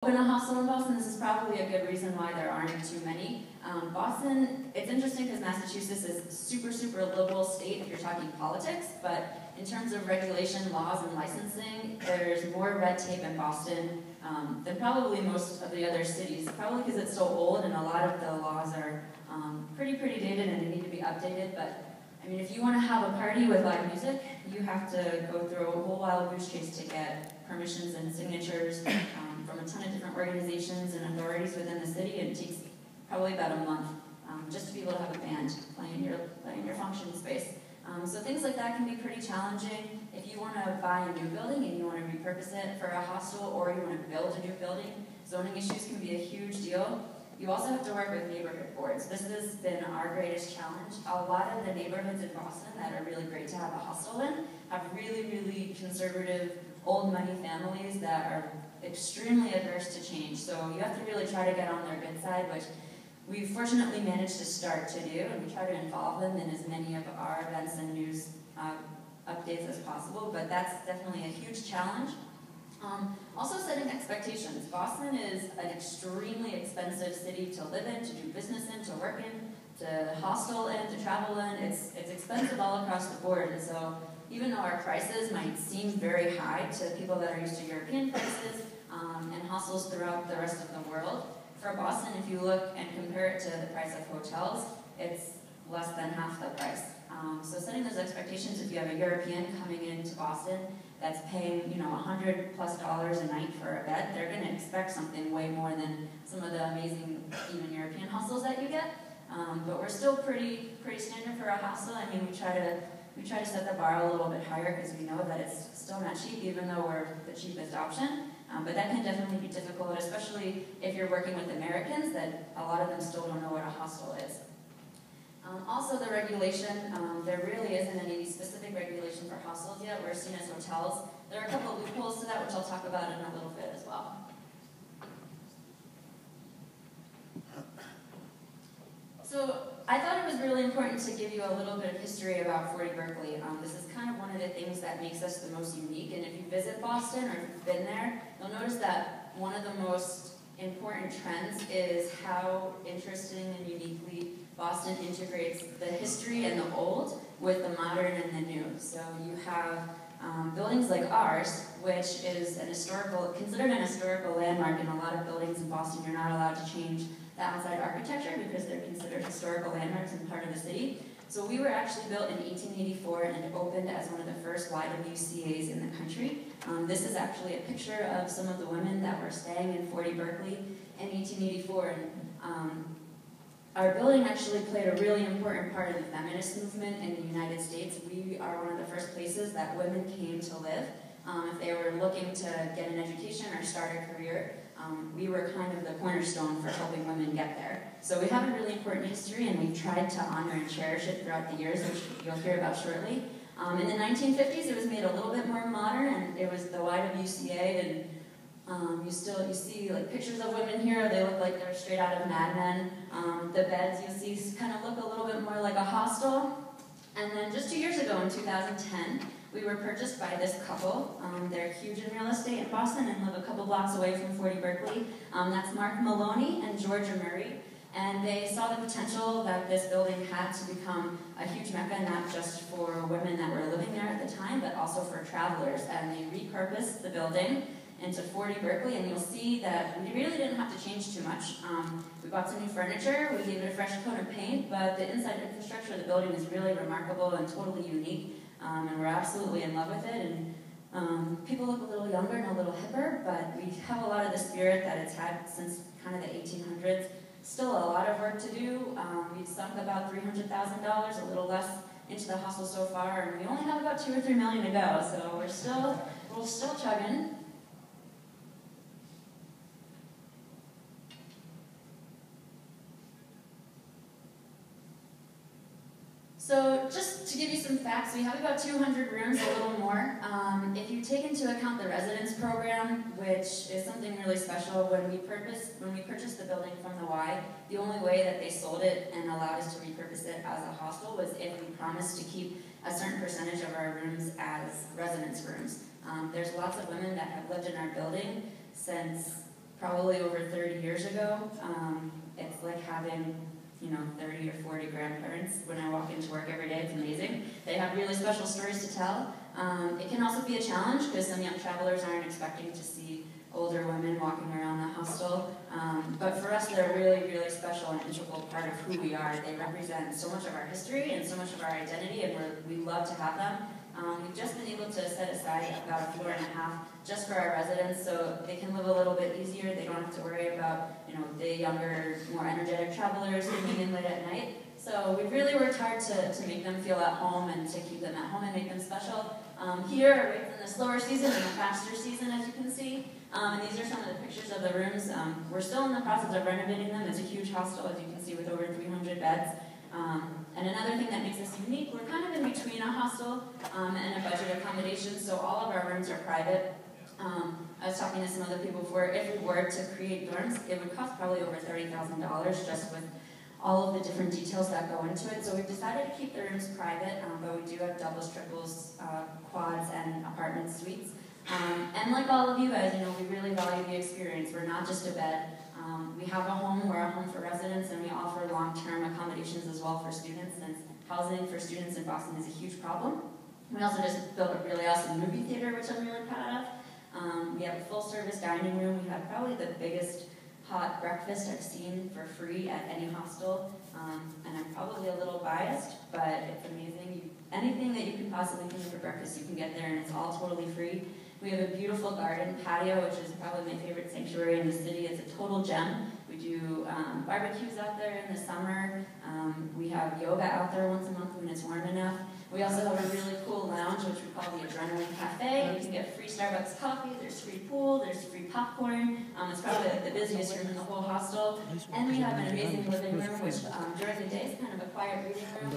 open a hostel in Boston. This is probably a good reason why there aren't too many. Boston, it's interesting because Massachusetts is a super, super liberal state if you're talking politics, but in terms of regulation, laws, and licensing, there's more red tape in Boston than probably most of the other cities, probably because it's so old and a lot of the laws are pretty dated and they need to be updated. But I mean, if you want to have a party with live music, you have to go through a whole wild goose chase to get permissions and signatures from a ton of different organizations and authorities within the city. It takes probably about a month just to be able to have a band playing your function space. So things like that can be pretty challenging. If you want to buy a new building and you want to repurpose it for a hostel, or you want to build a new building, zoning issues can be a huge deal. You also have to work with neighborhood boards. This has been our greatest challenge. A lot of the neighborhoods in Boston that are really great to have a hostel in have really conservative, old money families that are extremely adverse to change. So you have to really try to get on their good side, which we've fortunately managed to start to do, and we try to involve them in as many of our events and news updates as possible, but that's definitely a huge challenge. Also setting expectations. Boston is an extremely expensive city to live in, to do business in, to work in, to hostel in, to travel in. It's expensive all across the board, and so even though our prices might seem very high to people that are used to European prices and hostels throughout the rest of the world, for Boston, if you look and compare it to the price of hotels, it's less than half the price. So setting those expectations, if you have a European coming into Boston that's paying, $100+ a night for a bed, they're going to expect something way more than some of the amazing, even European hostels that you get. But we're still pretty standard for a hostel. I mean, we try to set the bar a little bit higher because we know that it's still not cheap, even though we're the cheapest option. But that can definitely be difficult, especially if you're working with Americans, that a lot of them still don't know what a hostel is. Also the regulation, there really isn't any specific regulation for hostels yet. We're seen as hotels. There are a couple of loopholes to that, which I'll talk about in a little bit as well. So I thought it was really important to give you a little bit of history about 40Berkeley. This is kind of one of the things that makes us the most unique, and if you visit Boston or if you've been there, you'll notice that one of the most important trends is how interesting and uniquely Boston integrates the history and the old with the modern and the new. So you have buildings like ours, which is considered an historical landmark. In a lot of buildings in Boston, you're not allowed to change the outside architecture because they're considered historical landmarks and part of the city. So we were actually built in 1884 and opened as one of the first YWCAs in the country. This is actually a picture of some of the women that were staying in 40Berkeley in 1884. And our building actually played a really important part of the feminist movement in the United States. We are one of the first places that women came to live. If they were looking to get an education or start a career, we were kind of the cornerstone for helping women get there. So we have a really important history, and we've tried to honor and cherish it throughout the years, which you'll hear about shortly. In the 1950s, it was made a little bit more modern, and it was the YWCA, and you see like pictures of women here. They look like they're straight out of Mad Men. The beds you see kind of look a little bit more like a hostel. And then just 2 years ago, in 2010, we were purchased by this couple. They're huge in real estate in Boston and live a couple blocks away from 40Berkeley. That's Mark Maloney and Georgia Murray. And they saw the potential that this building had to become a huge mecca, not just for women that were living there at the time, but also for travelers. And they repurposed the building into 40Berkeley, and you'll see that we really didn't have to change too much. We bought some new furniture, we gave it a fresh coat of paint, but the inside infrastructure of the building is really remarkable and totally unique. And we're absolutely in love with it, and people look a little younger and a little hipper, but we have a lot of the spirit that it's had since kind of the 1800s. Still a lot of work to do. We've sunk about $300,000, a little less, into the hostel so far, and we only have about $2 or $3 million to go, so we're still chugging. So just to give you some facts, we have about 200 rooms, a little more. If you take into account the residence program, which is something really special, when we purchased the building from the Y, the only way that they sold it and allowed us to repurpose it as a hostel was if we promised to keep a certain percentage of our rooms as residence rooms. There's lots of women that have lived in our building since probably over 30 years ago. It's like having 30 or 40 grandparents when I walk into work every day. It's amazing. They have really special stories to tell. It can also be a challenge because some young travelers aren't expecting to see older women walking around the hostel. But for us, they're really, really special and integral part of who we are. They represent so much of our history and so much of our identity, and we love to have them. We've just been able to set aside about a floor and a half just for our residents, so they can live a little bit easier. They don't have to worry about, the younger, more energetic travelers coming in late at night. So we've really worked hard to make them feel at home and to keep them at home and make them special. Here, right in the slower season and the faster season, as you can see. And these are some of the pictures of the rooms. We're still in the process of renovating them. It's a huge hostel, as you can see, with over 300 beds. And another thing that makes us unique, we're kind of in between a hostel and a budget accommodation, so all of our rooms are private. I was talking to some other people before. If we were to create dorms, it would cost probably over $30,000 just with all of the different details that go into it. So we've decided to keep the rooms private, but we do have doubles, triples, quads, and apartment suites. And like all of you guys, we really value the experience. We're not just a bed. We have a home, we're a home for residents, and we offer long-term accommodations as well for students, since housing for students in Boston is a huge problem. We also just built a really awesome movie theater, which I'm really proud of. We have a full-service dining room. We have probably the biggest hot breakfast I've seen for free at any hostel, and I'm probably a little biased, but it's amazing. Anything that you can possibly need for breakfast, you can get there, and it's all totally free. We have a beautiful garden patio, which is probably my favorite sanctuary in the city. It's a total gem. We do barbecues out there in the summer. We have yoga out there once a month when it's warm enough. We also have a really cool lounge, which we call the Adrenaline Cafe. You can get free Starbucks coffee, there's free pool, there's free popcorn. It's probably like the busiest room in the whole hostel. And we have an amazing living room, which during the day is kind of a quiet reading room.